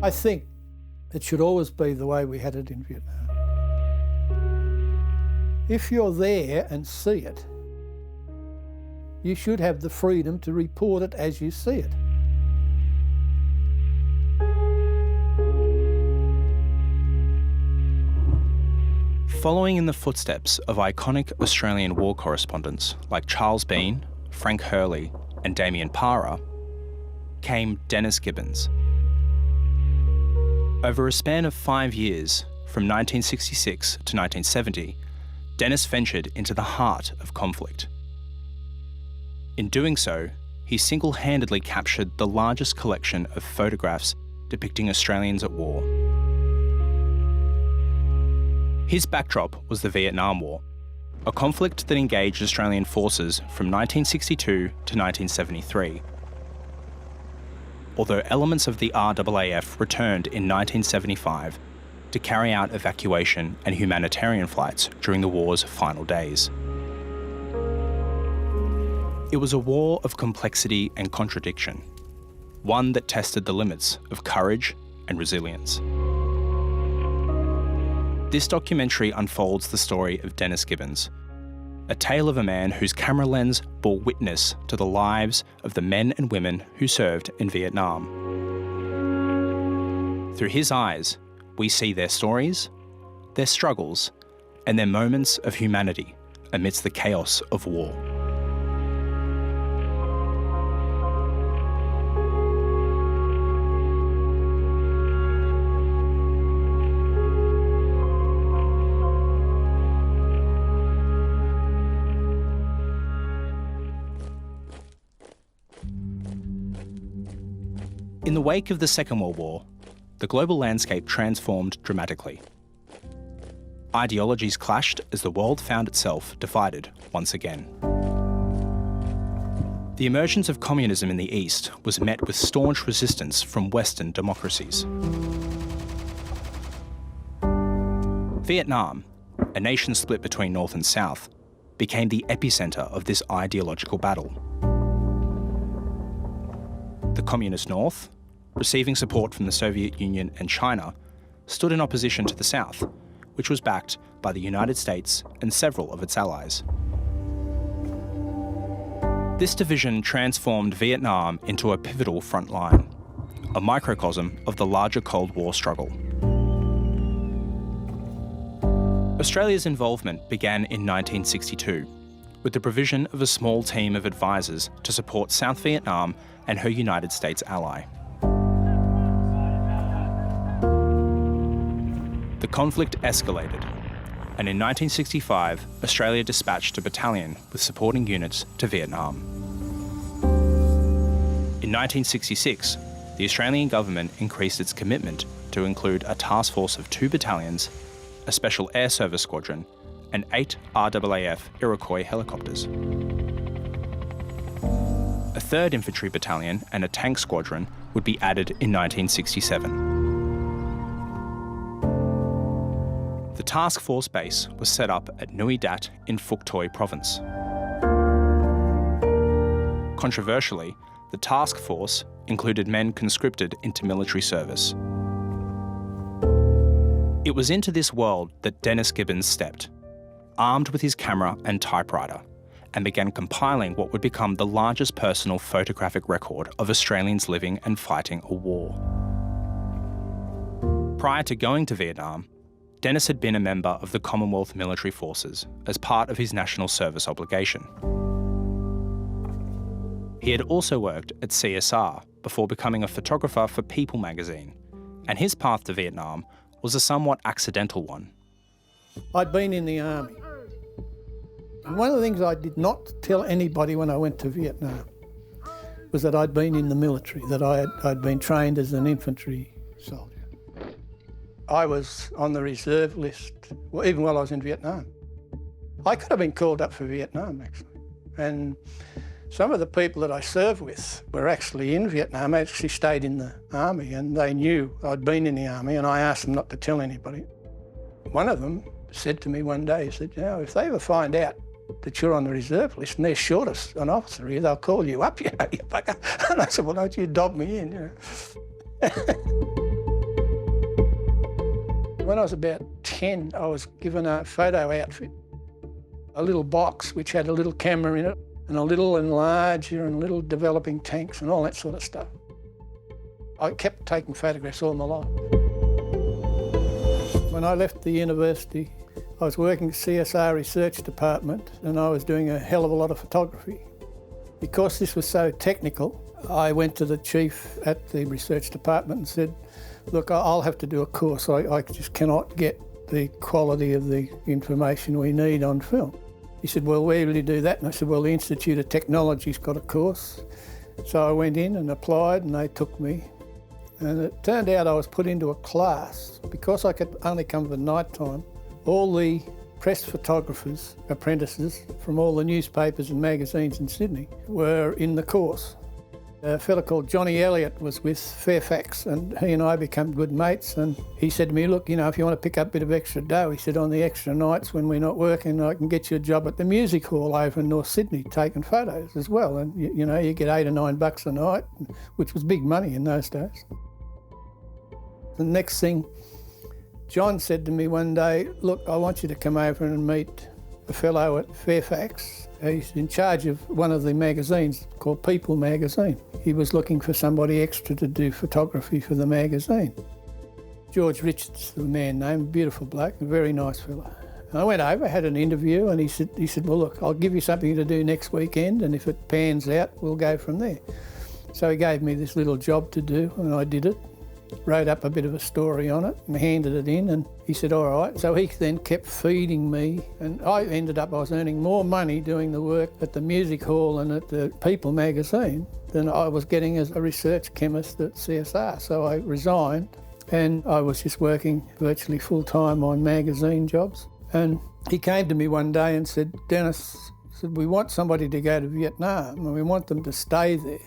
I think it should always be the way we had it in Vietnam. If you're there and see it, you should have the freedom to report it as you see it. Following in the footsteps of iconic Australian war correspondents like Charles Bean, Frank Hurley and Damien Parra, came Dennis Gibbons. Over a span of 5 years, from 1966 to 1970, Dennis ventured into the heart of conflict. In doing so, he single-handedly captured the largest collection of photographs depicting Australians at war. His backdrop was the Vietnam War, a conflict that engaged Australian forces from 1962 to 1973. Although elements of the RAAF returned in 1975 to carry out evacuation and humanitarian flights during the war's final days. It was a war of complexity and contradiction, one that tested the limits of courage and resilience. This documentary unfolds the story of Dennis Gibbons, a tale of a man whose camera lens bore witness to the lives of the men and women who served in Vietnam. Through his eyes, we see their stories, their struggles, and their moments of humanity amidst the chaos of war. In the wake of the Second World War, the global landscape transformed dramatically. Ideologies clashed as the world found itself divided once again. The emergence of communism in the East was met with staunch resistance from Western democracies. Vietnam, a nation split between North and South, became the epicentre of this ideological battle. The Communist North, receiving support from the Soviet Union and China, stood in opposition to the South, which was backed by the United States and several of its allies. This division transformed Vietnam into a pivotal front line, a microcosm of the larger Cold War struggle. Australia's involvement began in 1962, with the provision of a small team of advisors to support South Vietnam and her United States ally. The conflict escalated, and in 1965, Australia dispatched a battalion with supporting units to Vietnam. In 1966, the Australian government increased its commitment to include a task force of 2 battalions, a special air service squadron, and 8 RAAF Iroquois helicopters. A 3rd Infantry Battalion and a tank squadron would be added in 1967. The task force base was set up at Nui Dat in Phuoc Toi province. Controversially, the task force included men conscripted into military service. It was into this world that Dennis Gibbons stepped, armed with his camera and typewriter, and began compiling what would become the largest personal photographic record of Australians living and fighting a war. Prior to going to Vietnam, Dennis had been a member of the Commonwealth Military Forces as part of his national service obligation. He had also worked at CSR before becoming a photographer for People magazine, and his path to Vietnam was a somewhat accidental one. I'd been in the army. And one of the things I did not tell anybody when I went to Vietnam was that I'd been in the military, that I'd been trained as an infantry soldier. I was on the reserve list, even while I was in Vietnam. I could have been called up for Vietnam, actually. And some of the people that I served with were actually in Vietnam, actually stayed in the army, and they knew I'd been in the army, and I asked them not to tell anybody. One of them said to me one day, he said, you know, if they ever find out that you're on the reserve list and they're short us an officer here, they'll call you up, you know, you bugger. And I said, well, don't you dob me in, you know. When I was about 10, I was given a photo outfit, a little box which had a little camera in it and a little enlarger and little developing tanks and all that sort of stuff. I kept taking photographs all my life. When I left the university, I was working at CSR Research Department and I was doing a hell of a lot of photography. Because this was so technical, I went to the chief at the research department and said, look, I'll have to do a course. I just cannot get the quality of the information we need on film. He said, well, where will you do that? And I said, well, the Institute of Technology's got a course. So I went in and applied and they took me. And it turned out I was put into a class. Because I could only come for night time, all the press photographers, apprentices from all the newspapers and magazines in Sydney were in the course. A fella called Johnny Elliott was with Fairfax and he and I became good mates, and he said to me, look, you know, if you want to pick up a bit of extra dough, he said, on the extra nights when we're not working, I can get you a job at the music hall over in North Sydney taking photos as well. And, you know, you get $8 or $9 a night, which was big money in those days. The next thing, John said to me one day, look, I want you to come over and meet a fellow at Fairfax. He's in charge of one of the magazines called People magazine. He was looking for somebody extra to do photography for the magazine. George Richards, the man name, beautiful bloke, a very nice fellow. And I went over, had an interview, and he said, well, look, I'll give you something to do next weekend, and if it pans out, we'll go from there. So he gave me this little job to do, and I did it. Wrote up a bit of a story on it and handed it in, and he said, all right. So he then kept feeding me, and I was earning more money doing the work at the music hall and at the People magazine than I was getting as a research chemist at CSR. So I resigned and I was just working virtually full-time on magazine jobs. And he came to me one day and said, Dennis, we want somebody to go to Vietnam and we want them to stay there.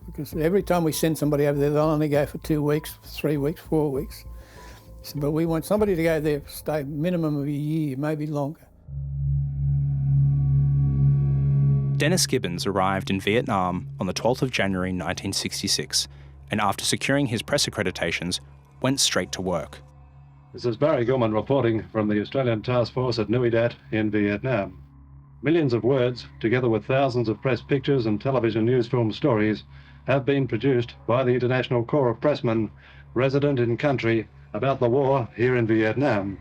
Because every time we send somebody over there, they'll only go for 2 weeks, 3 weeks, 4 weeks. He said, but we want somebody to go there, stay minimum of a year, maybe longer. Dennis Gibbons arrived in Vietnam on the 12th of January 1966, and after securing his press accreditations, went straight to work. This is Barry Gilman reporting from the Australian Task Force at Nui Dat in Vietnam. Millions of words, together with thousands of press pictures and television news film stories, have been produced by the International Corps of Pressmen resident in country about the war here in Vietnam.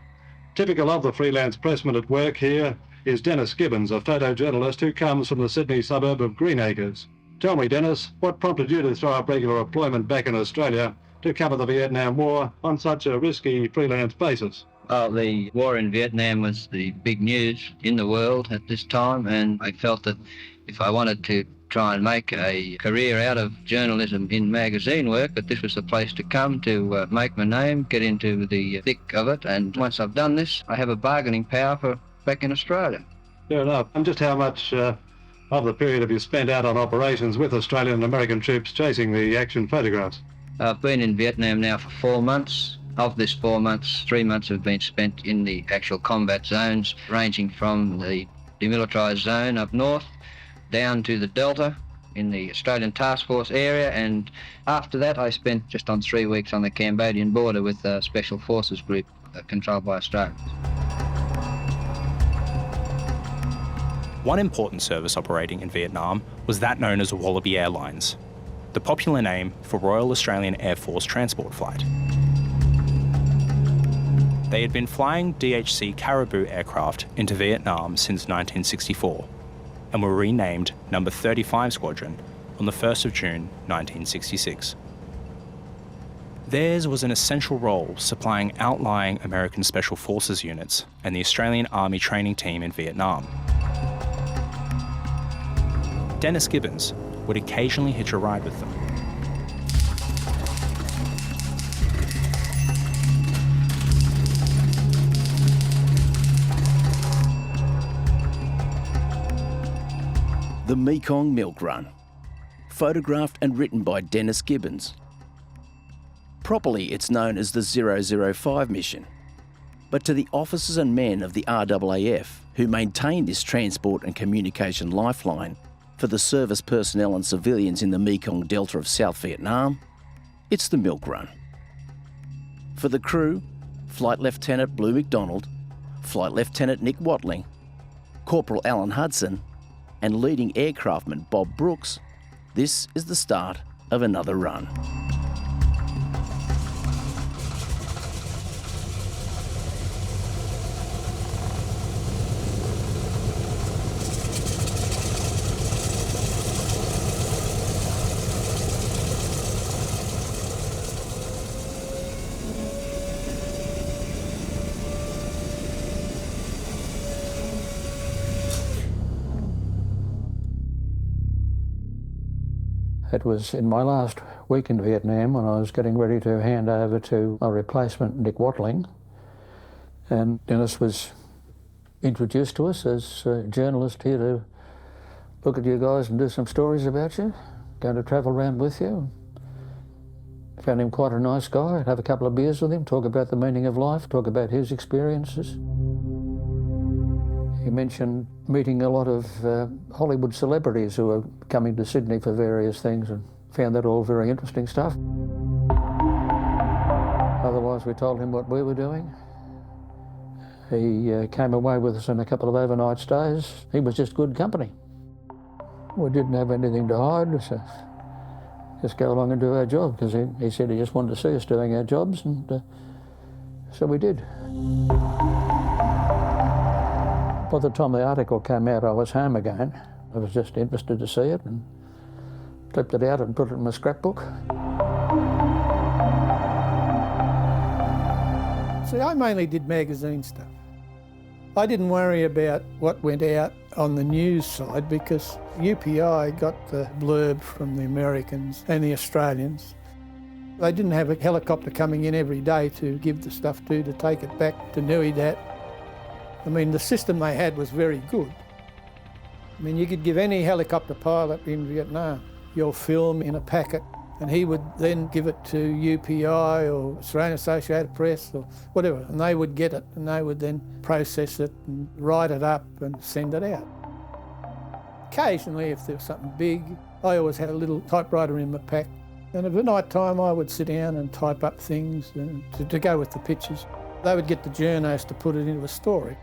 Typical of the freelance pressman at work here is Dennis Gibbons, a photojournalist who comes from the Sydney suburb of Greenacres. Tell me, Dennis, what prompted you to throw up regular employment back in Australia to cover the Vietnam War on such a risky freelance basis? Well, the war in Vietnam was the big news in the world at this time, and I felt that if I wanted to try and make a career out of journalism in magazine work, that this was the place to come to make my name, get into the thick of it, and once I've done this, I have a bargaining power for back in Australia. Fair enough. And just how much of the period have you spent out on operations with Australian and American troops chasing the action photographs? I've been in Vietnam now for 4 months. Of this 4 months, 3 months have been spent in the actual combat zones, ranging from the demilitarised zone up north down to the Delta in the Australian Task Force area, and after that I spent just on 3 weeks on the Cambodian border with a Special Forces group controlled by Australians. One important service operating in Vietnam was that known as Wallaby Airlines, the popular name for Royal Australian Air Force Transport Flight. They had been flying DHC Caribou aircraft into Vietnam since 1964 and were renamed Number 35 Squadron on the 1st of June 1966. Theirs was an essential role supplying outlying American Special Forces units and the Australian Army training team in Vietnam. Dennis Gibbons would occasionally hitch a ride with them. The Mekong Milk Run, photographed and written by Dennis Gibbons. Properly, it's known as the 005 mission. But to the officers and men of the RAAF who maintain this transport and communication lifeline for the service personnel and civilians in the Mekong Delta of South Vietnam, it's the Milk Run. For the crew, Flight Lieutenant Blue McDonald, Flight Lieutenant Nick Watling, Corporal Alan Hudson, and leading aircraftman Bob Brooks, this is the start of another run. It was in my last week in Vietnam when I was getting ready to hand over to a replacement, Nick Watling, and Dennis was introduced to us as a journalist here to look at you guys and do some stories about you, going to travel around with you. Found him quite a nice guy. I'd have a couple of beers with him, talk about the meaning of life, talk about his experiences. He mentioned meeting a lot of Hollywood celebrities who were coming to Sydney for various things, and found that all very interesting stuff. Otherwise, we told him what we were doing. He came away with us on a couple of overnight stays. He was just good company. We didn't have anything to hide, so just go along and do our job, because he said he just wanted to see us doing our jobs, and so we did. By the time the article came out, I was home again. I was just interested to see it and clipped it out and put it in my scrapbook. See, I mainly did magazine stuff. I didn't worry about what went out on the news side because UPI got the blurb from the Americans and the Australians. They didn't have a helicopter coming in every day to give the stuff to take it back to Nui Dat. I mean, the system they had was very good. I mean, you could give any helicopter pilot in Vietnam your film in a packet, and he would then give it to UPI or Australian Associated Press or whatever, and they would get it, and they would then process it and write it up and send it out. Occasionally, if there was something big, I always had a little typewriter in my pack, and at night time I would sit down and type up things to go with the pictures. They would get the journos to put it into a story.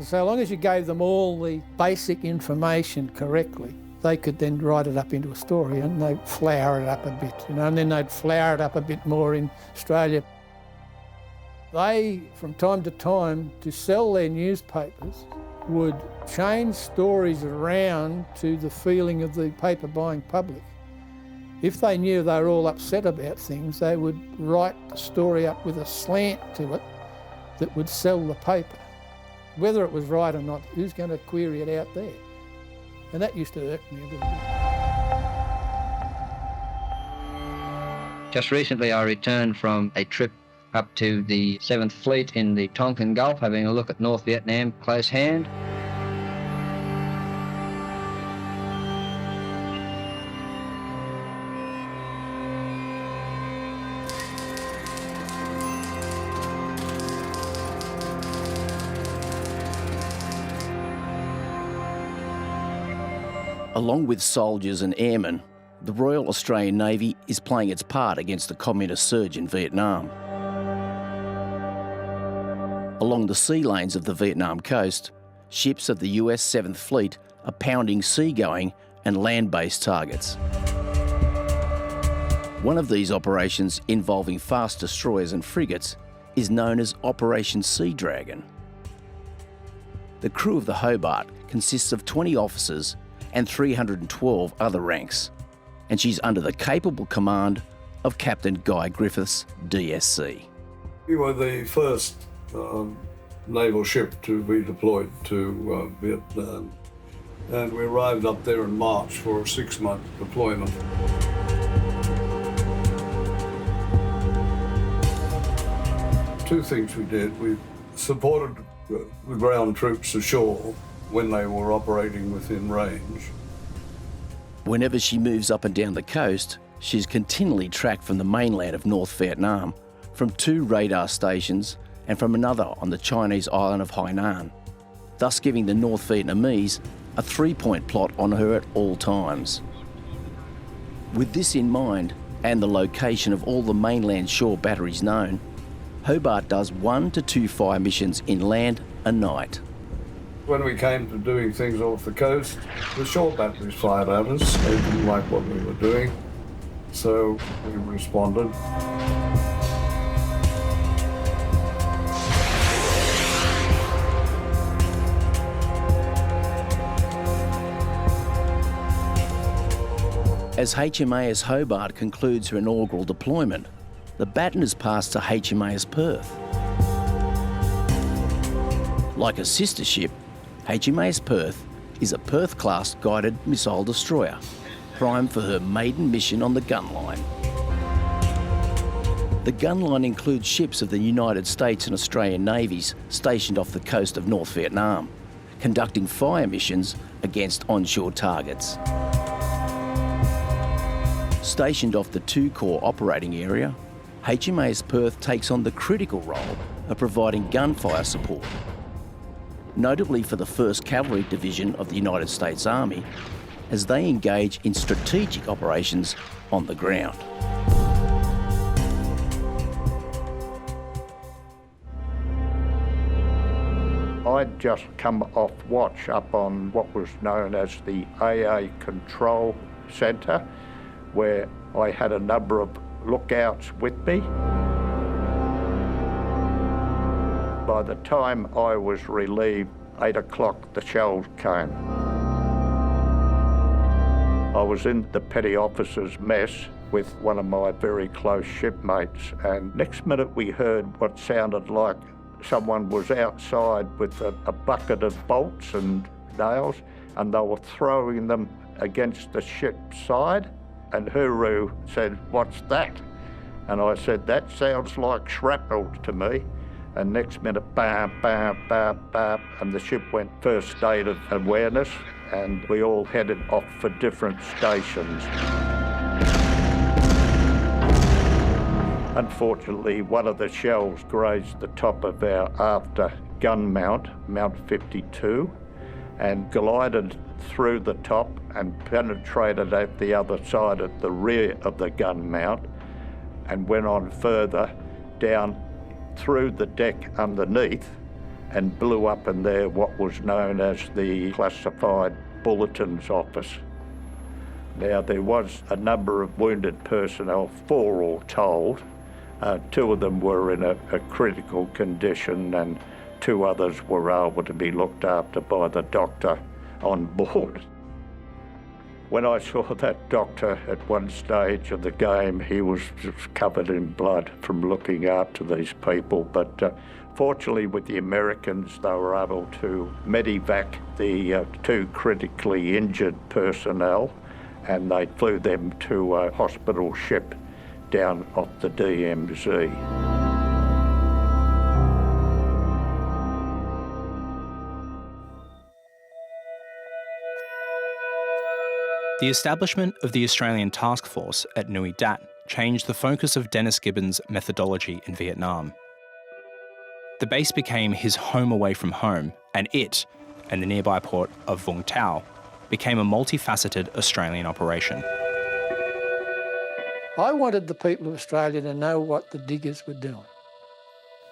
So long as you gave them all the basic information correctly, they could then write it up into a story, and they'd flower it up a bit, and then they'd flower it up a bit more in Australia. They, from time to time, to sell their newspapers, would change stories around to the feeling of the paper buying public. If they knew they were all upset about things, they would write the story up with a slant to it that would sell the paper. Whether it was right or not, who's going to query it out there? And that used to irk me a little bit. Just recently I returned from a trip up to the 7th Fleet in the Tonkin Gulf, having a look at North Vietnam close hand. Along with soldiers and airmen, the Royal Australian Navy is playing its part against the communist surge in Vietnam. Along the sea lanes of the Vietnam coast, ships of the US 7th Fleet are pounding seagoing and land-based targets. One of these operations, involving fast destroyers and frigates, is known as Operation Sea Dragon. The crew of the Hobart consists of 20 officers and 312 other ranks, and she's under the capable command of Captain Guy Griffiths, DSC. We were the first naval ship to be deployed to Vietnam, and we arrived up there in March for a 6-month deployment. Two things we did. We supported the ground troops ashore when they were operating within range. Whenever she moves up and down the coast, she's continually tracked from the mainland of North Vietnam, from 2 radar stations and from another on the Chinese island of Hainan, thus giving the North Vietnamese a 3-point plot on her at all times. With this in mind, and the location of all the mainland shore batteries known, Hobart does 1 to 2 fire missions inland a night. When we came to doing things off the coast, the shore batteries fired at us. They didn't like what we were doing, so we responded. As HMAS Hobart concludes her inaugural deployment, the baton is passed to HMAS Perth. Like a sister ship, HMAS Perth is a Perth-class guided missile destroyer, primed for her maiden mission on the gun line. The gun line includes ships of the United States and Australian navies stationed off the coast of North Vietnam, conducting fire missions against onshore targets. Stationed off the 2 Corps operating area, HMAS Perth takes on the critical role of providing gunfire support, notably for the 1st Cavalry Division of the United States Army, as they engage in strategic operations on the ground. I'd just come off watch up on what was known as the AA Control Centre, where I had a number of lookouts with me. By the time I was relieved, 8 o'clock, the shells came. I was in the petty officer's mess with one of my very close shipmates, and next minute we heard what sounded like someone was outside with a bucket of bolts and nails, and they were throwing them against the ship's side. And Huru said, "What's that?" And I said, "That sounds like shrapnel to me." And next minute, bam, bam, bam, bam, and the ship went first state of awareness, and we all headed off for different stations. Unfortunately, one of the shells grazed the top of our after gun mount, Mount 52, and glided through the top and penetrated at the other side at the rear of the gun mount, and went on further down through the deck underneath and blew up in there what was known as the classified bulletins office. Now, there was a number of wounded personnel, 4 all told. 2 of them were in a critical condition, and 2 others were able to be looked after by the doctor on board. When I saw that doctor at one stage of the game, he was just covered in blood from looking after these people. But fortunately with the Americans, they were able to medevac the 2 critically injured personnel, and they flew them to a hospital ship down off the DMZ. The establishment of the Australian Task Force at Nui Dat changed the focus of Dennis Gibbons' methodology in Vietnam. The base became his home away from home, and it, and the nearby port of Vung Tau, became a multifaceted Australian operation. I wanted the people of Australia to know what the diggers were doing.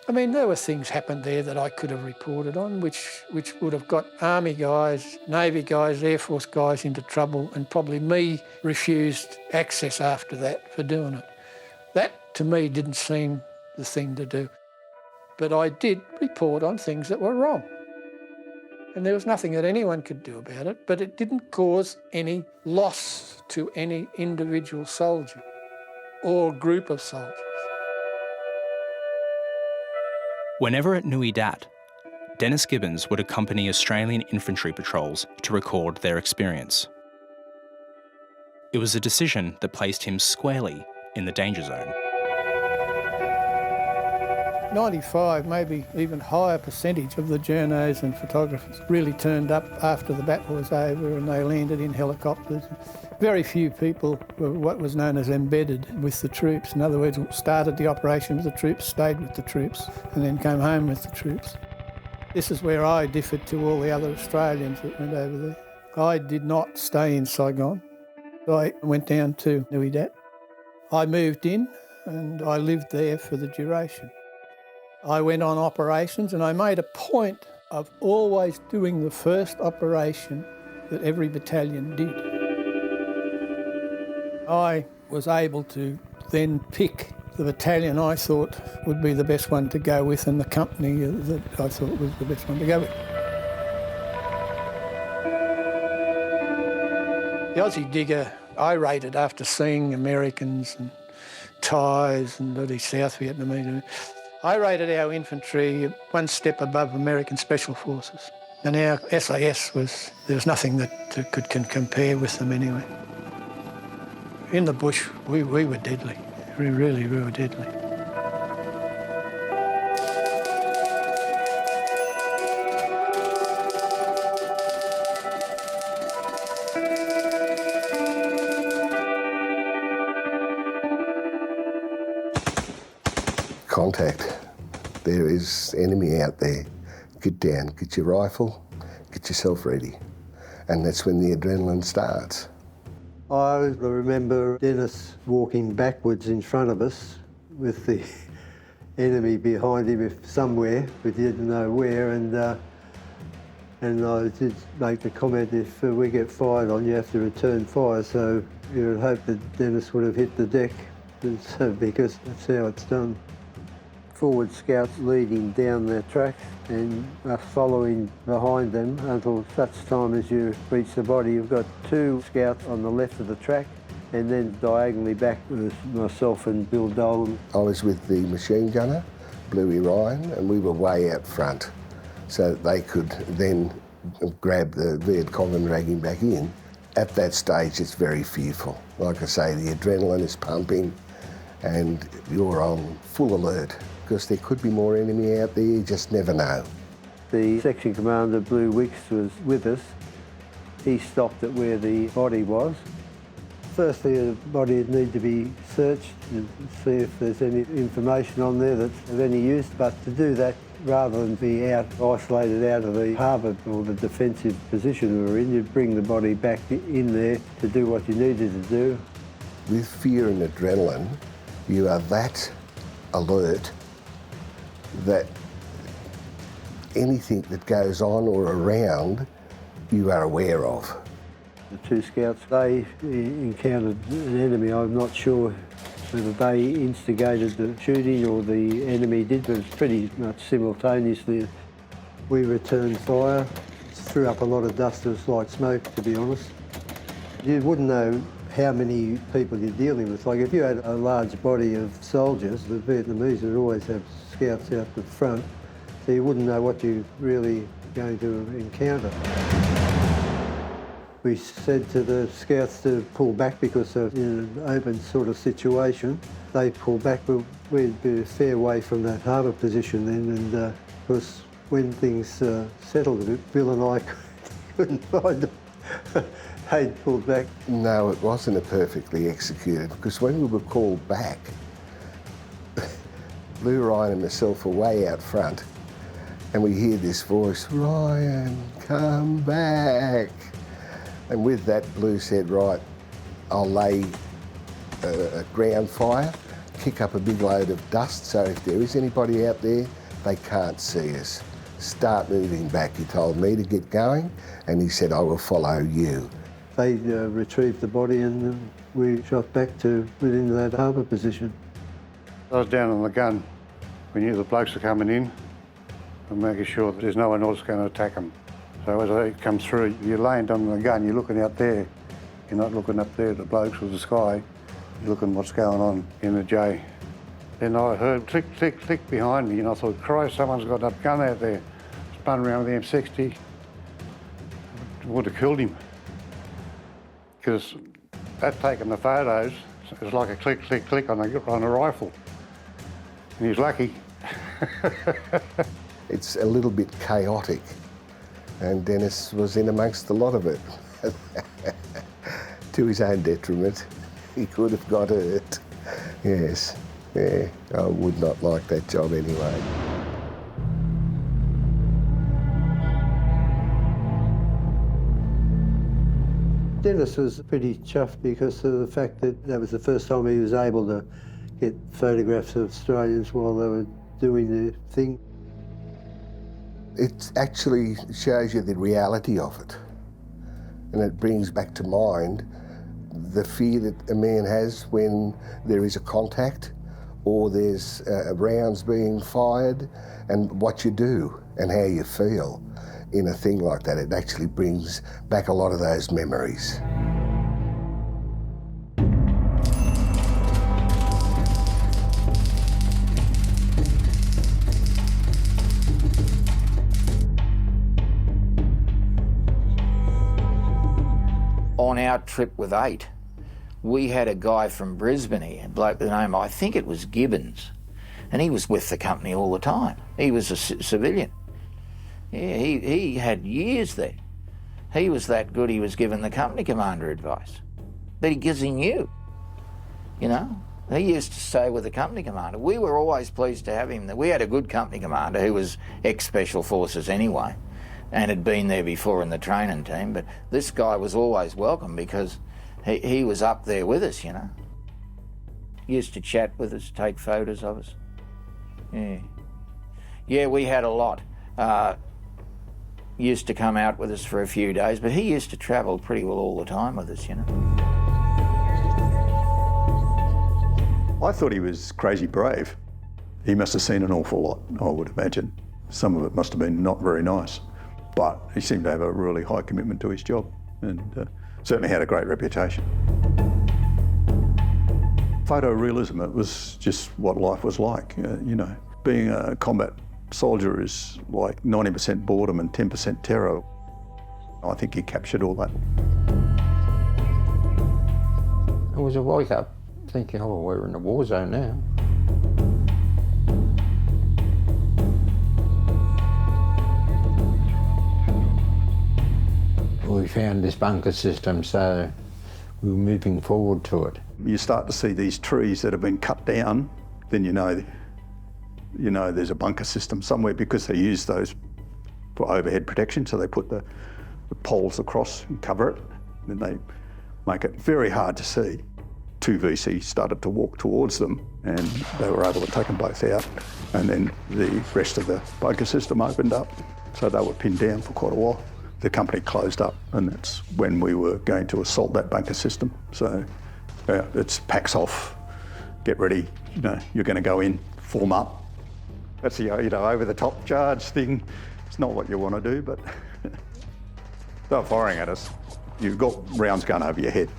I mean, there were things happened there that I could have reported on, which would have got Army guys, Navy guys, Air Force guys into trouble, and probably me refused access after that for doing it. That, to me, didn't seem the thing to do. But I did report on things that were wrong. And there was nothing that anyone could do about it, but it didn't cause any loss to any individual soldier or group of soldiers. Whenever at Nui Dat, Dennis Gibbons would accompany Australian infantry patrols to record their experience. It was a decision that placed him squarely in the danger zone. 95, maybe even higher percentage of the journos and photographers really turned up after the battle was over and they landed in helicopters. Very few people were what was known as embedded with the troops. In other words, started the operation with the troops, stayed with the troops, and then came home with the troops. This is where I differed to all the other Australians that went over there. I did not stay in Saigon. I went down to Nui Dat. I moved in and I lived there for the duration. I went on operations, and I made a point of always doing the first operation that every battalion did. I was able to then pick the battalion I thought would be the best one to go with, and the company that I thought was the best one to go with. The Aussie Digger, I rated after seeing Americans and Thais and bloody South Vietnamese. I rated our infantry one step above American Special Forces. And our SAS there was nothing that could compare with them anyway. In the bush, we were deadly. We really were deadly. Contact. There is enemy out there. Get down, get your rifle, get yourself ready. And that's when the adrenaline starts. I remember Dennis walking backwards in front of us with the enemy behind him somewhere, but he didn't know where, and I did make the comment, if we get fired on, you have to return fire, so you would hope that Dennis would have hit the deck, because that's how it's done. Forward scouts leading down the track and us following behind them until such time as you reach the body. You've got two scouts on the left of the track, and then diagonally back was myself and Bill Dolan. I was with the machine gunner, Bluey Ryan, and we were way out front so that they could then grab the Viet Cong and drag him back in. At that stage, it's very fearful. Like I say, the adrenaline is pumping and you're on full alert, because there could be more enemy out there, you just never know. The section commander, Blue Wicks, was with us. He stopped at where the body was. Firstly, the body would need to be searched to see if there's any information on there that's of any use, but to do that, rather than be isolated out of the harbour or the defensive position we were in, you'd bring the body back in there to do what you needed to do. With fear and adrenaline, you are that alert that anything that goes on or around, you are aware of. The two scouts, they encountered an enemy. I'm not sure whether they instigated the shooting or the enemy did, but it's pretty much simultaneously. We returned fire, threw up a lot of dust. It was like smoke, to be honest. You wouldn't know how many people you're dealing with. Like if you had a large body of soldiers, the Vietnamese would always have scouts out the front, so you wouldn't know what you're really going to encounter. We said to the scouts to pull back because they're in an open sort of situation. They pulled back, but we'd be a fair way from that harbour position then, and of course when things settled a bit, Bill and I couldn't find them. They'd pulled back. No, it wasn't a perfectly executed, because when we were called back, Blue Ryan and myself were way out front, and we hear this voice, "Ryan, come back." And with that, Blue said, "Right, I'll lay a ground fire, kick up a big load of dust, so if there is anybody out there, they can't see us. Start moving back." He told me to get going, and he said, "I will follow you." They retrieved the body, and we shot back to within that harbour position. I was down on the gun. We knew the blokes were coming in and making sure that there's no one else going to attack them. So as they come through, you're laying down on the gun, you're looking out there. You're not looking up there at the blokes or the sky. You're looking what's going on in the J. Then I heard click, click, click behind me, and I thought, Christ, someone's got a gun out there. Spun around with the M60. I would have killed him. Because that taking the photos, it was like a click, click, click on a rifle. And he's lucky. It's a little bit chaotic, and Dennis was in amongst a lot of it. To his own detriment. He could have got hurt. Yes, yeah, I would not like that job anyway. Dennis was pretty chuffed because of the fact that that was the first time he was able to get photographs of Australians while they were doing the thing. It actually shows you the reality of it. And it brings back to mind the fear that a man has when there is a contact or there's rounds being fired, and what you do and how you feel in a thing like that. It actually brings back a lot of those memories. On our trip with 8, we had a guy from Brisbane here, a bloke with the name, I think it was Gibbons, and he was with the company all the time. He was a civilian. Yeah, he had years there. He was that good, he was giving the company commander advice. Because he knew, you know. He used to stay with the company commander. We were always pleased to have him. We had a good company commander who was ex-Special Forces anyway, and had been there before in the training team, but this guy was always welcome because he was up there with us, you know. He used to chat with us, take photos of us. Yeah. Yeah, we had a lot. Used to come out with us for a few days, but he used to travel pretty well all the time with us, you know. I thought he was crazy brave. He must have seen an awful lot, I would imagine. Some of it must have been not very nice. But he seemed to have a really high commitment to his job and certainly had a great reputation. Photorealism, it was just what life was like, you know. Being a combat soldier is like 90% boredom and 10% terror. I think he captured all that. It was a wake up thinking, oh, we're in a war zone now. We found this bunker system, so we were moving forward to it. You start to see these trees that have been cut down, then you know there's a bunker system somewhere, because they use those for overhead protection, so they put the poles across and cover it, then they make it very hard to see. 2 VCs started to walk towards them and they were able to take them both out, and then the rest of the bunker system opened up, so they were pinned down for quite a while. The company closed up, and that's when we were going to assault that bunker system. So it's packs off, get ready, you know, you're going to go in, form up. That's the, you know, over-the-top charge thing. It's not what you want to do, but they were firing at us. You've got rounds going over your head.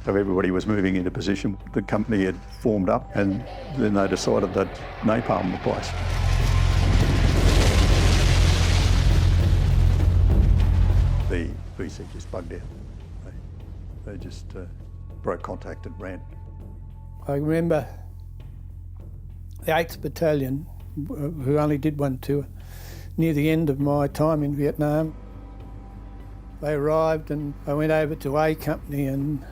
So everybody was moving into position. The company had formed up, and then they decided that napalm the place. The VC just bugged out. They just broke contact and ran. I remember the 8th Battalion, who only did one tour, near the end of my time in Vietnam. They arrived and I went over to A Company, and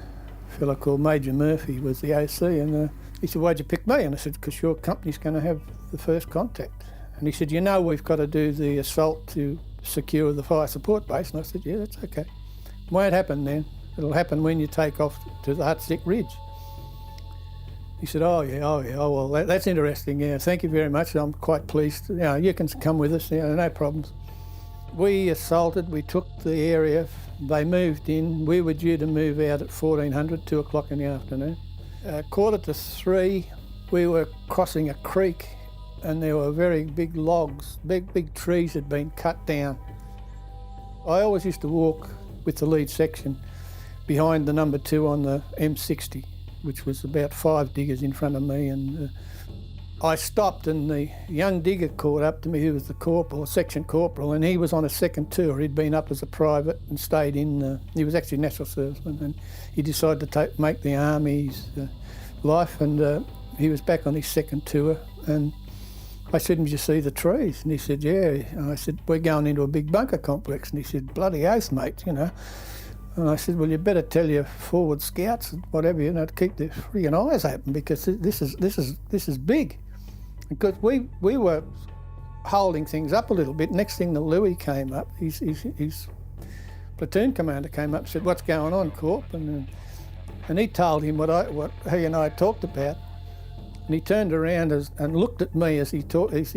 a fellow called Major Murphy was the OC, and he said, why'd you pick me? And I said, because your company's going to have the first contact. And he said, you know, we've got to do the assault to secure the fire support base. And I said, yeah, that's okay. It won't happen then. It'll happen when you take off to the Hut Stick Ridge. He said, oh well, that's interesting, yeah, thank you very much, I'm quite pleased. You know, you can come with us, you know, no problems. We assaulted, we took the area, they moved in, we were due to move out at 1400, 2 o'clock in the afternoon. 2:45, we were crossing a creek, and there were very big logs, big trees had been cut down. I always used to walk with the lead section behind the number 2 on the M60, which was about 5 diggers in front of me, and I stopped, and the young digger caught up to me, who was the corporal, section corporal, and he was on a second tour. He'd been up as a private and stayed in, he was actually a national serviceman, and he decided to make the Army's life, and he was back on his second tour, and I said, did you see the trees? And he said, yeah. And I said, we're going into a big bunker complex. And he said, bloody oath, mate, you know. And I said, well, you better tell your forward scouts and whatever, you know, to keep their friggin' eyes open, because this is big. Because we were holding things up a little bit. Next thing, the Louis came up. His platoon commander came up and said, what's going on, Corp? And he told him what he and I talked about. And he turned around and looked at me as he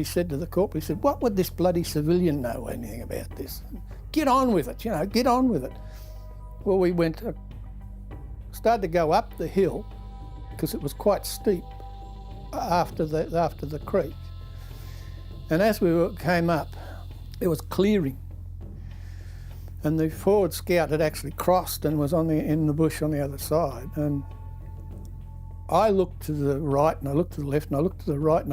said to the corporal, he said, "What would this bloody civilian know anything about this? Get on with it, get on with it." Well, we started to go up the hill because it was quite steep after the creek. And as we came up, it was clearing. And the forward scout had actually crossed and was in the bush on the other side. And I looked to the right and I looked to the left and I looked to the right and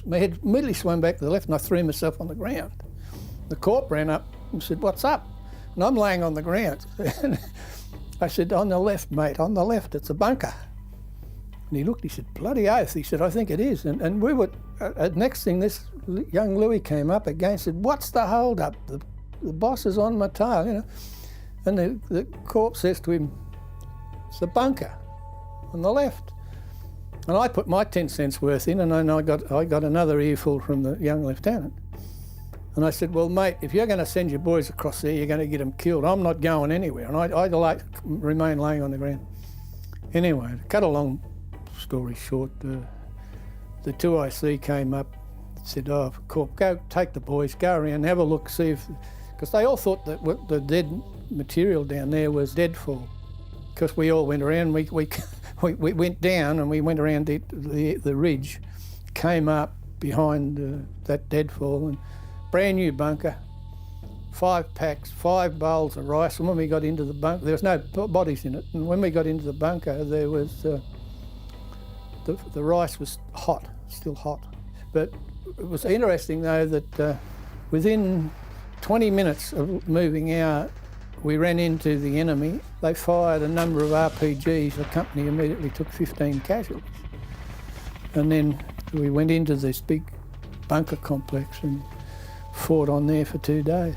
my head immediately swam back to the left and I threw myself on the ground. The corp ran up and said, "What's up?" And I'm laying on the ground. I said, "On the left, mate, on the left, it's a bunker." And he looked, he said, "Bloody oath." He said, "I think it is." And we were, next thing, this young Louis came up again and said, "What's the hold up? The boss is on my tail, And the corp says to him, "It's the bunker on the left." And I put my 10 cents worth in, and then I got another earful from the young lieutenant. And I said, "Well, mate, if you're going to send your boys across there, you're going to get them killed. I'm not going anywhere." And I remain laying on the ground. Anyway, to cut a long story short, the 2IC came up and said, "Oh, Corp, go take the boys, go around, have a look, see if..." Because they all thought that the dead material down there was deadfall. Because we all went around, we went down and we went around the ridge, came up behind that deadfall, and brand new bunker, 5 packs, 5 bowls of rice. And when we got into the bunker, there was no bodies in it. And when we got into the bunker, there was the rice was hot, still hot. But it was interesting though that within 20 minutes of moving out, we ran into the enemy. They fired a number of RPGs. The company immediately took 15 casualties. And then we went into this big bunker complex and fought on there for 2 days.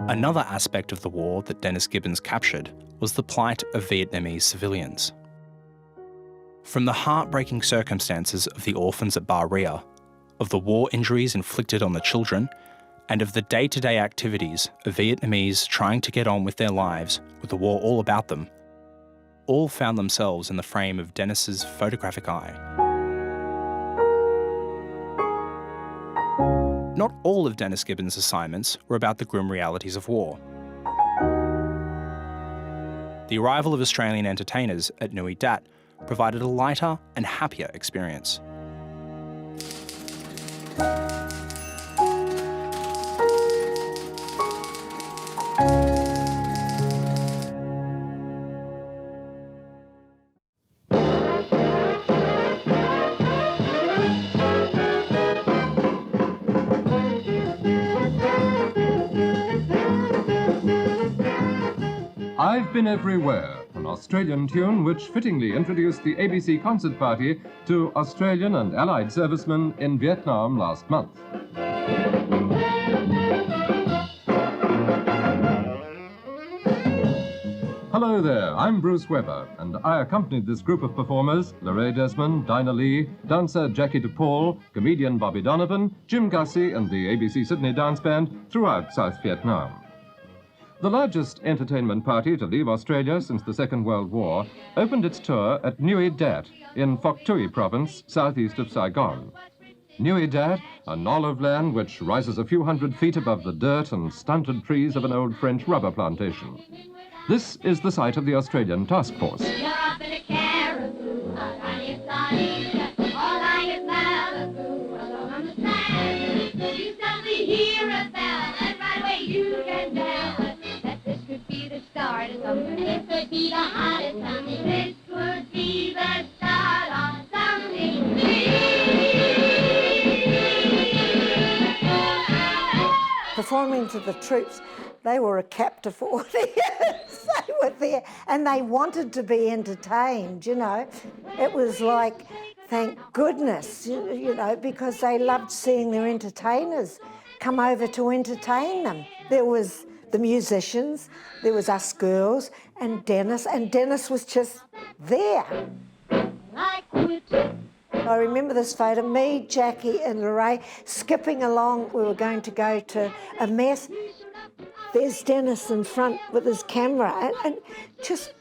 Another aspect of the war that Dennis Gibbons captured was the plight of Vietnamese civilians. From the heartbreaking circumstances of the orphans at Ba Ria, of the war injuries inflicted on the children, and of the day-to-day activities of Vietnamese trying to get on with their lives with the war all about them, all found themselves in the frame of Dennis's photographic eye. Not all of Dennis Gibbons' assignments were about the grim realities of war. The arrival of Australian entertainers at Nui Dat provided a lighter and happier experience. I've Been Everywhere, an Australian tune which fittingly introduced the ABC concert party to Australian and Allied servicemen in Vietnam last month. Hello there, I'm Bruce Weber, and I accompanied this group of performers, Lorraine Desmond, Dinah Lee, dancer Jackie DePaul, comedian Bobby Donovan, Jim Gussie, and the ABC Sydney Dance Band throughout South Vietnam. The largest entertainment party to leave Australia since the Second World War opened its tour at Nui Dat in Phuoc Tuy province, southeast of Saigon. Nui Dat, a knoll of land which rises a few hundred feet above the dirt and stunted trees of an old French rubber plantation. This is the site of the Australian task force. Performing to the troops, they were a captive audience. They were there and they wanted to be entertained, you know. It was like, thank goodness, you know, because they loved seeing their entertainers come over to entertain them. There was the musicians, there was us girls, and Dennis was just there. I remember this photo, me, Jackie and Lorraine skipping along. We were going to go to a mess. there's Dennis in front with his camera, and just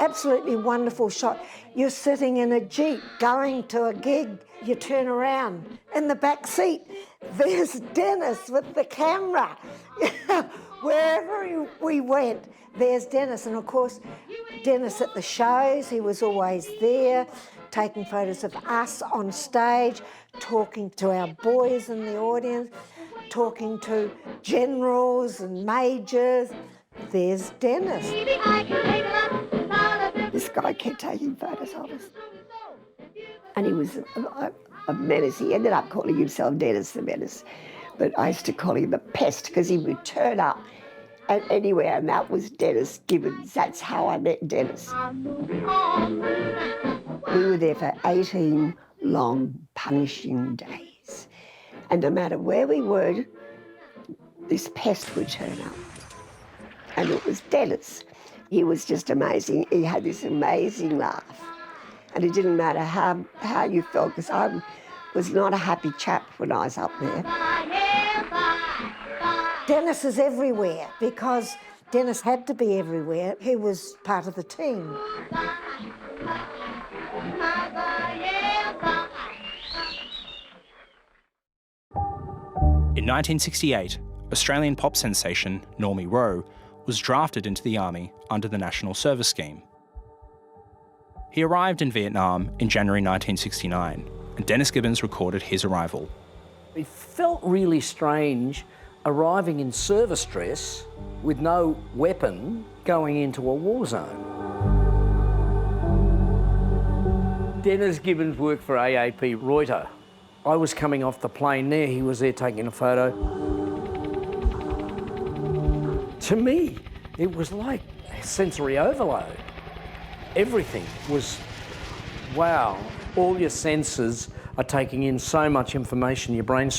absolutely wonderful shot. You're sitting in a Jeep going to a gig, you turn around, in the back seat, there's Dennis with the camera. Wherever we went, there's Dennis. And of course, Dennis at the shows, he was always there, taking photos of us on stage, talking to our boys in the audience, talking to generals and majors. There's Dennis. This guy kept taking photos of us. And he was a menace. He ended up calling himself Dennis the Menace. But I used to call him the Pest because he would turn up at anywhere, and that was Dennis Gibbons. That's how I met Dennis. We were there for 18 long, punishing days. And no matter where we were, this Pest would turn up. And it was Dennis. He was just amazing. He had this amazing laugh. And it didn't matter how you felt, because I was not a happy chap when I was up there. Dennis is everywhere because Dennis had to be everywhere. He was part of the team. In 1968, Australian pop sensation Normie Rowe was drafted into the Army under the National Service Scheme. He arrived in Vietnam in January 1969, and Dennis Gibbons recorded his arrival. It felt really strange arriving in service dress with no weapon going into a war zone. Dennis Gibbons worked for AAP Reuter. I was coming off the plane there, he was there taking a photo. To me, it was like sensory overload. Everything was, wow. All your senses are taking in so much information, your brain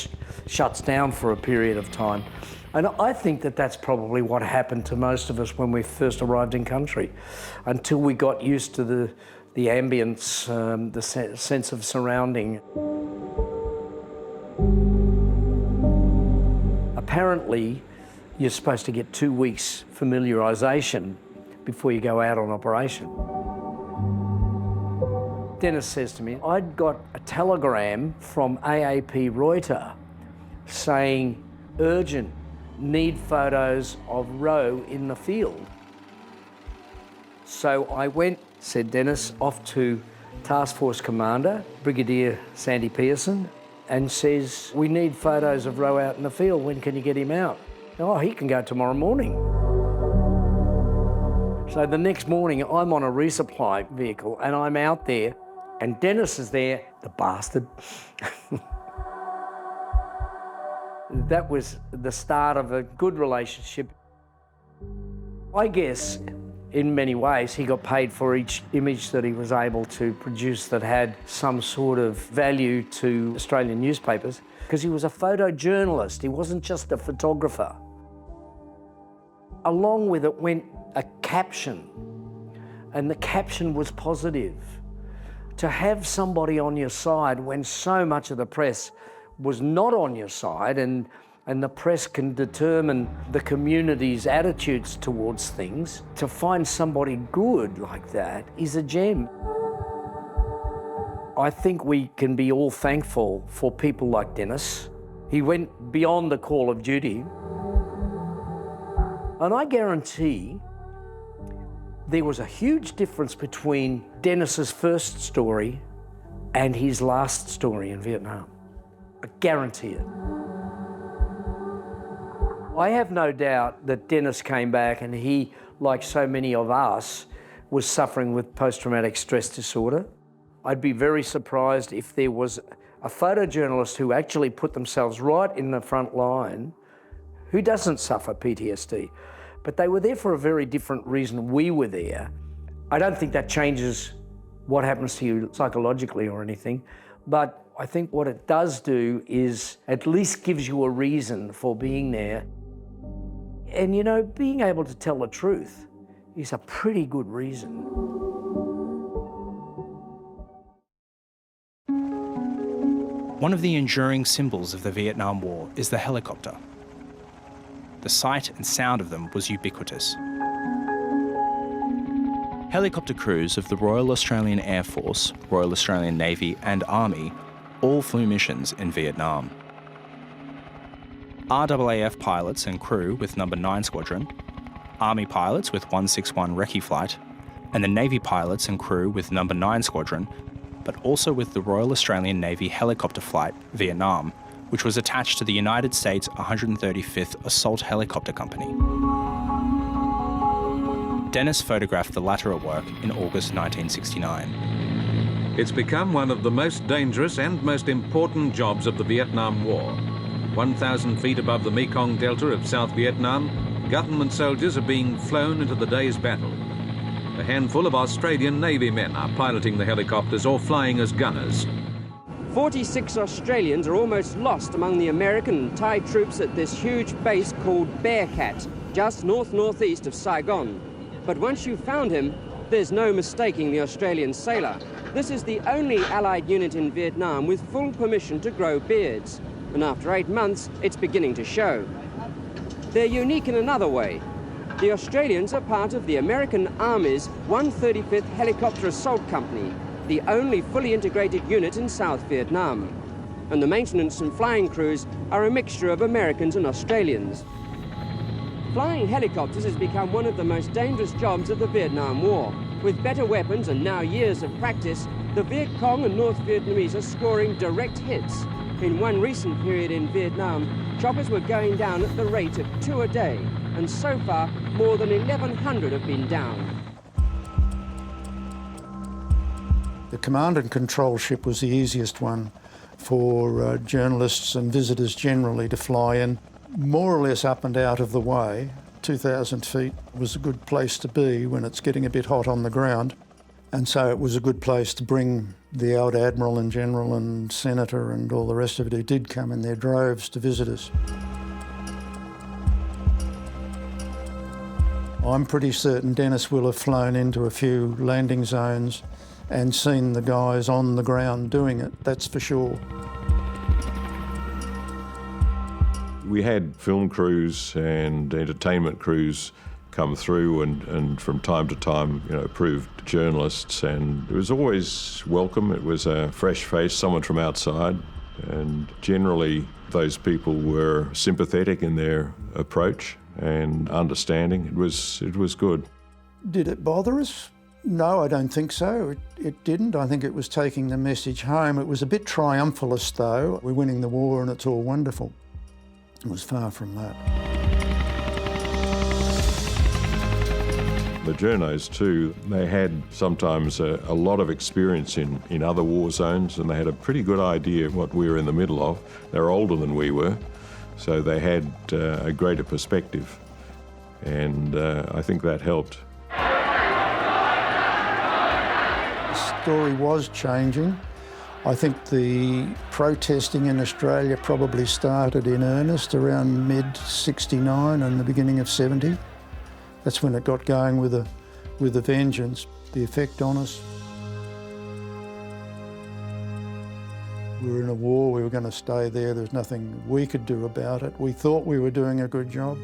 shuts down for a period of time. And I think that that's probably what happened to most of us when we first arrived in country, until we got used to the ambience, the sense of surrounding. Apparently, you're supposed to get 2 weeks familiarisation before you go out on operation. Dennis says to me, I'd got a telegram from AAP Reuter saying, urgent, need photos of Rowe in the field. So I went, said Dennis, off to Task Force Commander, Brigadier Sandy Pearson, and says, we need photos of Rowe out in the field. When can you get him out? Oh, he can go tomorrow morning. So the next morning, I'm on a resupply vehicle and I'm out there, and Dennis is there, the bastard. That was the start of a good relationship. I guess, in many ways, he got paid for each image that he was able to produce that had some sort of value to Australian newspapers, because he was a photojournalist. He wasn't just a photographer. Along with it went a caption, and the caption was positive. To have somebody on your side when so much of the press was not on your side, and the press can determine the community's attitudes towards things, to find somebody good like that is a gem. I think we can be all thankful for people like Dennis. He went beyond the call of duty. And I guarantee there was a huge difference between Dennis's first story and his last story in Vietnam. I guarantee it. I have no doubt that Dennis came back and he, like so many of us, was suffering with post-traumatic stress disorder. I'd be very surprised if there was a photojournalist who actually put themselves right in the front line who doesn't suffer PTSD. But they were there for a very different reason. We were there. I don't think that changes what happens to you psychologically or anything, but I think what it does do is at least gives you a reason for being there. And you know, being able to tell the truth is a pretty good reason. One of the enduring symbols of the Vietnam War is the helicopter. the sight and sound of them was ubiquitous. Helicopter crews of the Royal Australian Air Force, Royal Australian Navy and Army all flew missions in Vietnam. RAAF pilots and crew with No. 9 Squadron, Army pilots with 161 Recce Flight, and the Navy pilots and crew with No. 9 Squadron, but also with the Royal Australian Navy Helicopter Flight, Vietnam, which was attached to the United States 135th Assault Helicopter Company. Dennis photographed the latter at work in August 1969. It's become one of the most dangerous and most important jobs of the Vietnam War. 1,000 feet above the Mekong Delta of South Vietnam, government soldiers are being flown into the day's battle. A handful of Australian Navy men are piloting the helicopters or flying as gunners. 46 Australians are almost lost among the American and Thai troops at this huge base called Bearcat, just north-northeast of Saigon. But once you've found him, there's no mistaking the Australian sailor. This is the only Allied unit in Vietnam with full permission to grow beards. And after 8 months, it's beginning to show. They're unique in another way. The Australians are part of the American Army's 135th Helicopter Assault Company, the only fully integrated unit in South Vietnam. And the maintenance and flying crews are a mixture of Americans and Australians. Flying helicopters has become one of the most dangerous jobs of the Vietnam War. With better weapons and now years of practice, the Viet Cong and North Vietnamese are scoring direct hits. In one recent period in Vietnam, choppers were going down at the rate of 2 a day, and so far, more than 1,100 have been down. The command and control ship was the easiest one for journalists and visitors generally to fly in. More or less up and out of the way. 2,000 feet was a good place to be when it's getting a bit hot on the ground. And so it was a good place to bring the old Admiral and General and Senator and all the rest of it who did come in their droves to visit us. I'm pretty certain Dennis will have flown into a few landing zones and seen the guys on the ground doing it, that's for sure. We had film crews and entertainment crews come through and from time to time, approved journalists, and it was always welcome. It was a fresh face, someone from outside, and generally those people were sympathetic in their approach and understanding. It was good. Did it bother us? No, I don't think so. It didn't. I think it was taking the message home. It was a bit triumphalist though. We're winning the war and it's all wonderful. It was far from that. The journos too, they had sometimes a lot of experience in other war zones, and they had a pretty good idea of what we were in the middle of. They were older than we were, so they had a greater perspective, and I think that helped. The story was changing. I think the protesting in Australia probably started in earnest around mid-69 and the beginning of 70. That's when it got going with a vengeance, the effect on us. We were in a war, we were going to stay there, there's nothing we could do about it. We thought we were doing a good job.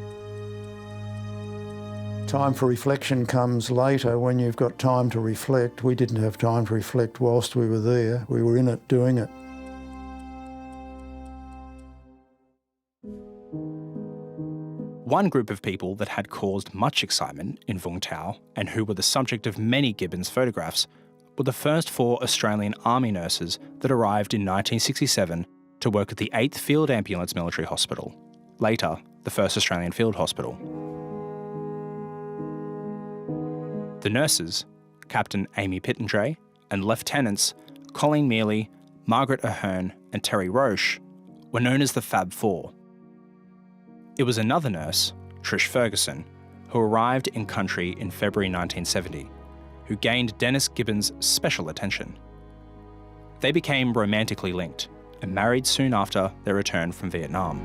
Time for reflection comes later when you've got time to reflect. We didn't have time to reflect whilst we were there. We were in it, doing it. One group of people that had caused much excitement in Vung Tau and who were the subject of many Gibbons photographs were the first 4 Australian Army nurses that arrived in 1967 to work at the 8th Field Ambulance Military Hospital, later the 1st Australian Field Hospital. The nurses, Captain Amy Pittendray and Lieutenants Colleen Mealy, Margaret Ahern and Terry Roche, were known as the Fab Four. It was another nurse, Trish Ferguson, who arrived in country in February 1970, who gained Dennis Gibbons' special attention. They became romantically linked and married soon after their return from Vietnam.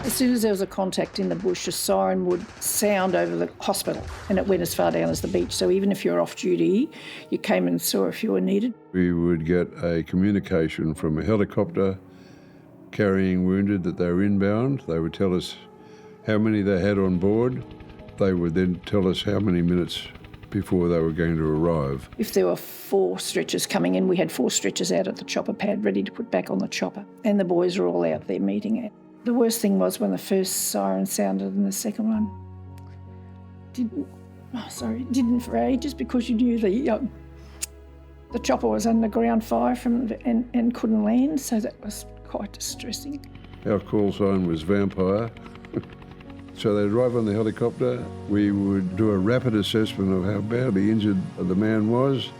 As soon as there was a contact in the bush, a siren would sound over the hospital and it went as far down as the beach. So even if you were off duty, you came and saw if you were needed. We would get a communication from a helicopter carrying wounded that they were inbound. They would tell us how many they had on board. They would then tell us how many minutes before they were going to arrive. If there were 4 stretchers coming in, we had 4 stretchers out at the chopper pad ready to put back on the chopper. And the boys were all out there meeting it. The worst thing was when the first siren sounded and the second one didn't for ages, because you knew the chopper was under ground fire and couldn't land, so that was quite distressing. Our call sign was Vampire. So they'd arrive on the helicopter. We would do a rapid assessment of how badly injured the man was.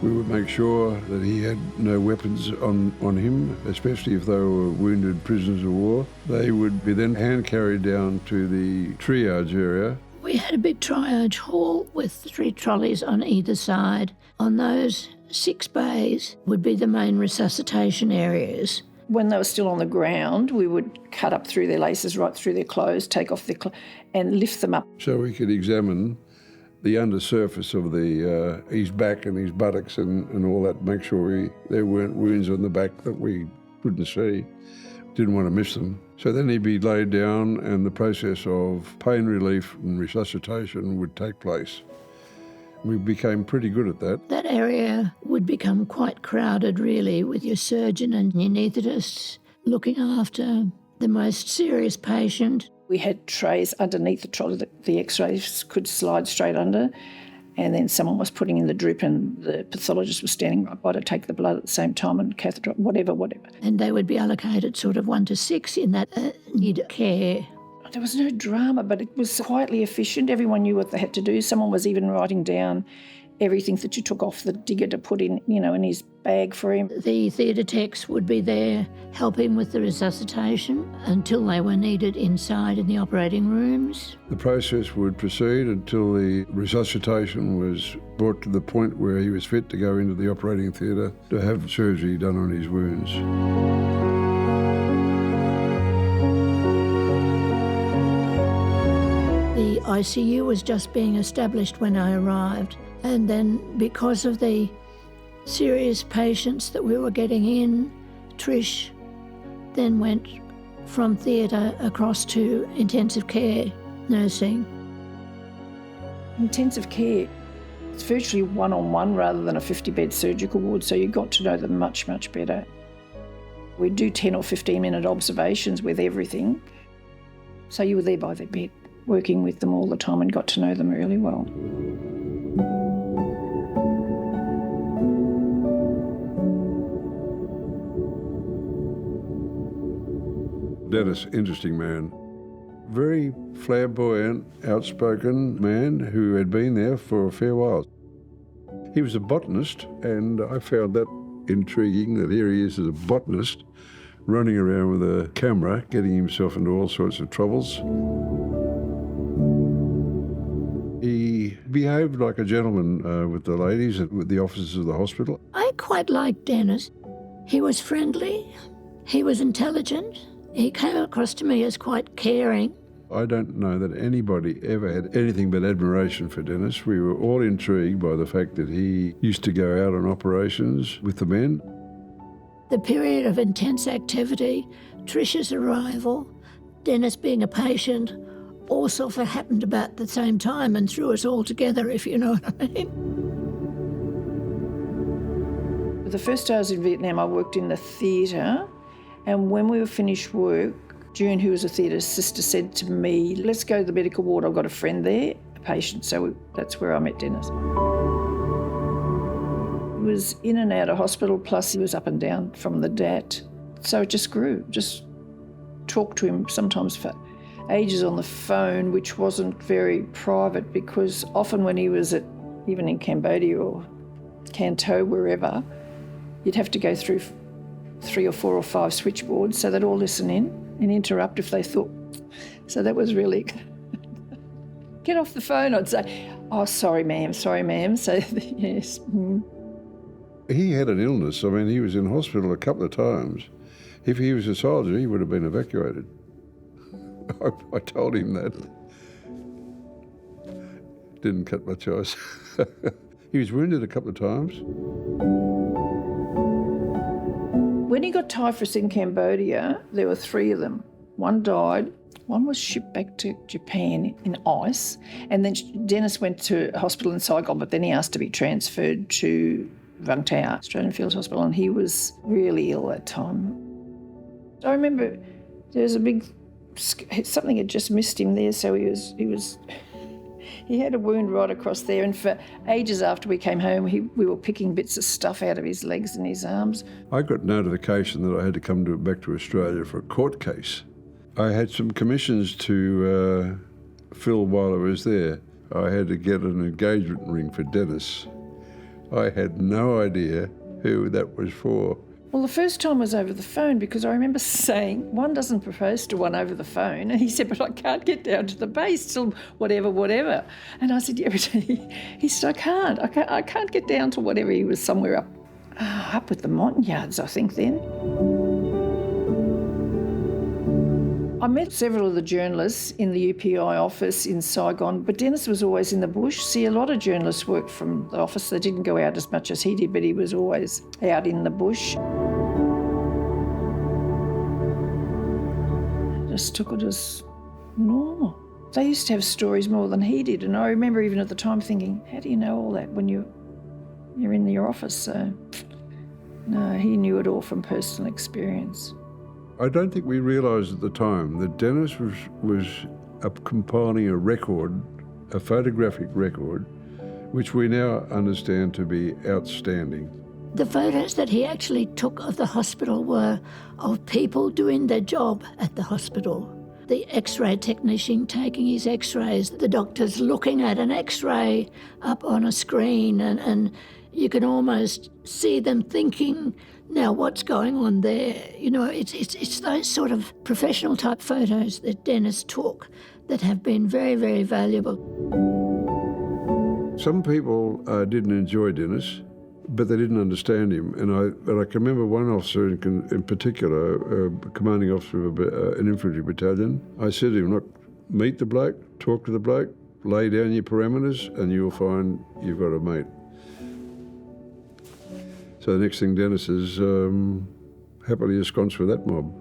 We would make sure that he had no weapons on him, especially if they were wounded prisoners of war. They would be then hand carried down to the triage area. We had a big triage hall with 3 trolleys on either side. On those 6 bays would be the main resuscitation areas. When they were still on the ground, we would cut up through their laces, right through their clothes, take off their clothes and lift them up. So we could examine the undersurface of his back and his buttocks and all that, make sure there weren't wounds on the back that we couldn't see. Didn't want to miss them. So then he'd be laid down and the process of pain relief and resuscitation would take place. We became pretty good at that. That area would become quite crowded, really, with your surgeon and your anaesthetists looking after the most serious patient. We had trays underneath the trolley that the x-rays could slide straight under, and then someone was putting in the drip and the pathologist was standing right by to take the blood at the same time and catheter, whatever. And they would be allocated sort of 1 to 6 in that need care. There was no drama, but it was quietly efficient. Everyone knew what they had to do. Someone was even writing down everything that you took off the digger to put in, in his bag for him. The theatre techs would be there helping with the resuscitation until they were needed inside in the operating rooms. The process would proceed until the resuscitation was brought to the point where he was fit to go into the operating theatre to have surgery done on his wounds. The ICU was just being established when I arrived, and then because of the serious patients that we were getting in, Trish then went from theatre across to intensive care nursing. Intensive care, it's virtually one-on-one rather than a 50-bed surgical ward, so you got to know them much, much better. We'd do 10 or 15-minute observations with everything, so you were there by their bed, working with them all the time and got to know them really well. Dennis, interesting man. Very flamboyant, outspoken man who had been there for a fair while. He was a botanist, and I found that intriguing, that here he is as a botanist running around with a camera, getting himself into all sorts of troubles. He behaved like a gentleman with the ladies and with the officers of the hospital. I quite liked Dennis. He was friendly, he was intelligent, he came across to me as quite caring. I don't know that anybody ever had anything but admiration for Dennis. We were all intrigued by the fact that he used to go out on operations with the men. The period of intense activity, Trish's arrival, Dennis being a patient, all sort of happened about the same time and threw us all together, if you know what I mean. The first day I was in Vietnam, I worked in the theatre, and when we were finished work, June, who was a theatre sister, said to me, let's go to the medical ward, I've got a friend there, a patient, so that's where I met Dennis. He was in and out of hospital, plus he was up and down from the DAT, so it just grew. Just talked to him sometimes for ages on the phone, which wasn't very private, because often when he was at, even in Cambodia or Canto, wherever, you'd have to go through 3 or 4 or 5 switchboards, so they'd all listen in and interrupt if they thought. So that was really, get off the phone, I'd say, oh, sorry ma'am. So yes. He had an illness. I mean, he was in hospital a couple of times. If he was a soldier, he would have been evacuated. I told him that. Didn't cut much ice. He was wounded a couple of times. When he got typhus in Cambodia, there were 3 of them. One died, one was shipped back to Japan in ice, and then Dennis went to a hospital in Saigon, but then he asked to be transferred to Vung Tau, Australian Field Hospital, and he was really ill that time. I remember there was a big, something had just missed him there, so he had a wound right across there, and for ages after we came home, we were picking bits of stuff out of his legs and his arms. I got notification that I had to come back to Australia for a court case. I had some commissions to fill while I was there. I had to get an engagement ring for Dennis. I had no idea who that was for. Well, the first time was over the phone, because I remember saying, one doesn't propose to one over the phone. And he said, but I can't get down to the base till whatever. And I said, yeah, but he said, I can't get down to whatever. He was somewhere up with the Montagnards, I think then. I met several of the journalists in the UPI office in Saigon, but Dennis was always in the bush. See, a lot of journalists worked from the office. They didn't go out as much as he did, but he was always out in the bush. Just took it as normal. They used to have stories more than he did, and I remember even at the time thinking, how do you know all that when you're in your office? So, no, he knew it all from personal experience. I don't think we realised at the time that Dennis was compiling a record, a photographic record, which we now understand to be outstanding. The photos that he actually took of the hospital were of people doing their job at the hospital. The X-ray technician taking his X-rays, the doctors looking at an X-ray up on a screen, and you can almost see them thinking, now, what's going on there? You know, it's those sort of professional type photos that Dennis took that have been very, very valuable. Some people didn't enjoy Dennis, but they didn't understand him. And I can remember one officer in particular, commanding officer of an infantry battalion. I said to him, look, meet the bloke, talk to the bloke, lay down your parameters, and you'll find you've got a mate. So the next thing Dennis is happily ensconced with that mob.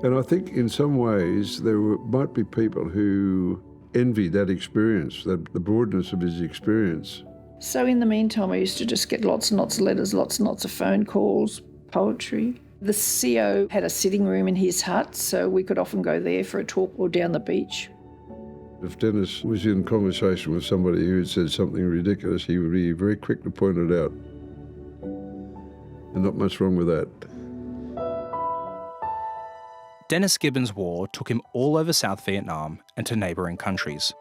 And I think in some ways might be people who envy that experience, the broadness of his experience. So in the meantime, I used to just get lots and lots of letters, lots and lots of phone calls, poetry. The CO had a sitting room in his hut, so we could often go there for a talk or down the beach. If Dennis was in conversation with somebody who had said something ridiculous, he would be very quick to point it out. And not much wrong with that. Dennis Gibbons' war took him all over South Vietnam and to neighbouring countries.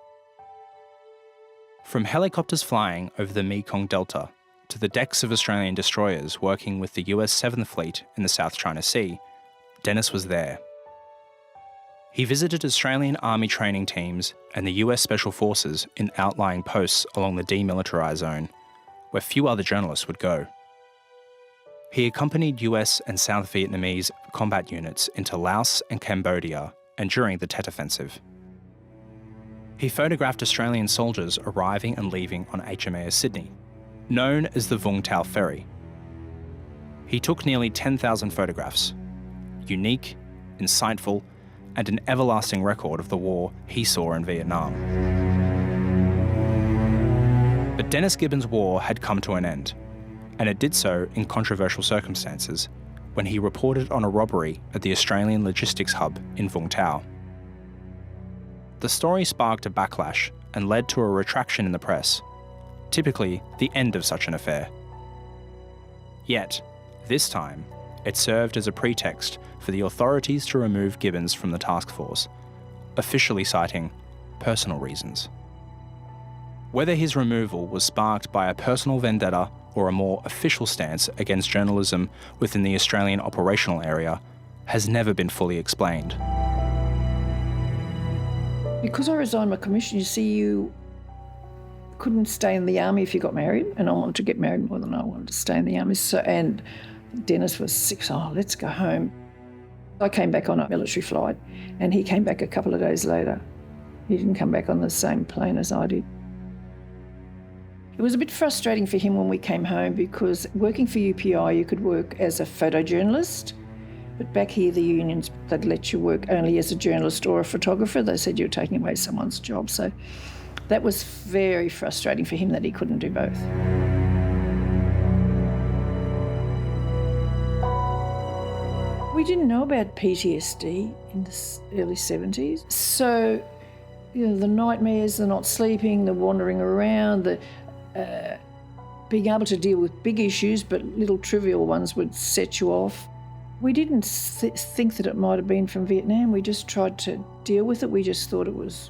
From helicopters flying over the Mekong Delta to the decks of Australian destroyers working with the US 7th Fleet in the South China Sea, Dennis was there. He visited Australian Army training teams and the US Special Forces in outlying posts along the demilitarised zone, where few other journalists would go. He accompanied US and South Vietnamese combat units into Laos and Cambodia and during the Tet Offensive. He photographed Australian soldiers arriving and leaving on HMAS Sydney, known as the Vung Tau Ferry. He took nearly 10,000 photographs, unique, insightful, and an everlasting record of the war he saw in Vietnam. But Dennis Gibbons' war had come to an end, and it did so in controversial circumstances when he reported on a robbery at the Australian logistics hub in Vung Tau. The story sparked a backlash and led to a retraction in the press, typically the end of such an affair. Yet, this time, it served as a pretext for the authorities to remove Gibbons from the task force, officially citing personal reasons. Whether his removal was sparked by a personal vendetta or a more official stance against journalism within the Australian operational area has never been fully explained. Because I resigned my commission, you see, you couldn't stay in the army if you got married, and I wanted to get married more than I wanted to stay in the army. So, and Dennis was sick, so let's go home. I came back on a military flight and he came back a couple of days later. He didn't come back on the same plane as I did. It was a bit frustrating for him when we came home because working for UPI, you could work as a photojournalist, but back here the unions, they'd let you work only as a journalist or a photographer. They said you were taking away someone's job. So that was very frustrating for him that he couldn't do both. We didn't know about PTSD in the early 70s. So, you know, the nightmares, the not sleeping, the wandering around, the being able to deal with big issues, but little trivial ones would set you off. We didn't think that it might have been from Vietnam. We just tried to deal with it. We just thought it was,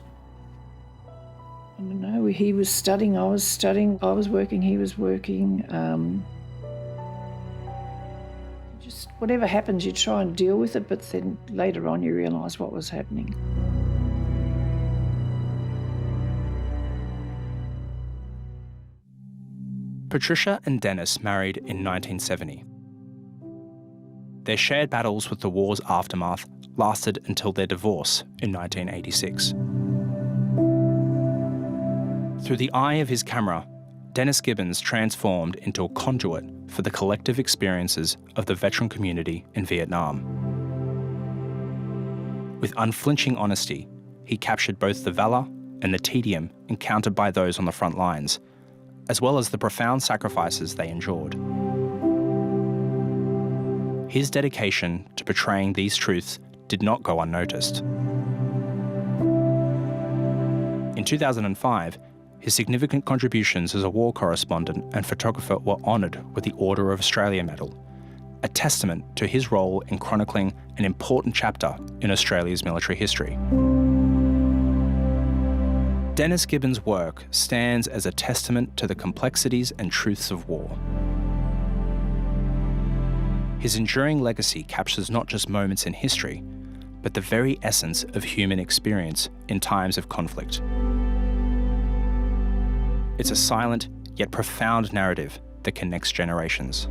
I don't know, he was studying, I was studying, I was working, he was working. Just whatever happens, you try and deal with it, but then later on you realise what was happening. Patricia and Dennis married in 1970. Their shared battles with the war's aftermath lasted until their divorce in 1986. Through the eye of his camera, Dennis Gibbons transformed into a conduit for the collective experiences of the veteran community in Vietnam. With unflinching honesty, he captured both the valour and the tedium encountered by those on the front lines, as well as the profound sacrifices they endured. His dedication to portraying these truths did not go unnoticed. In 2005, his significant contributions as a war correspondent and photographer were honoured with the Order of Australia Medal, a testament to his role in chronicling an important chapter in Australia's military history. Dennis Gibbons' work stands as a testament to the complexities and truths of war. His enduring legacy captures not just moments in history, but the very essence of human experience in times of conflict. It's a silent yet profound narrative that connects generations.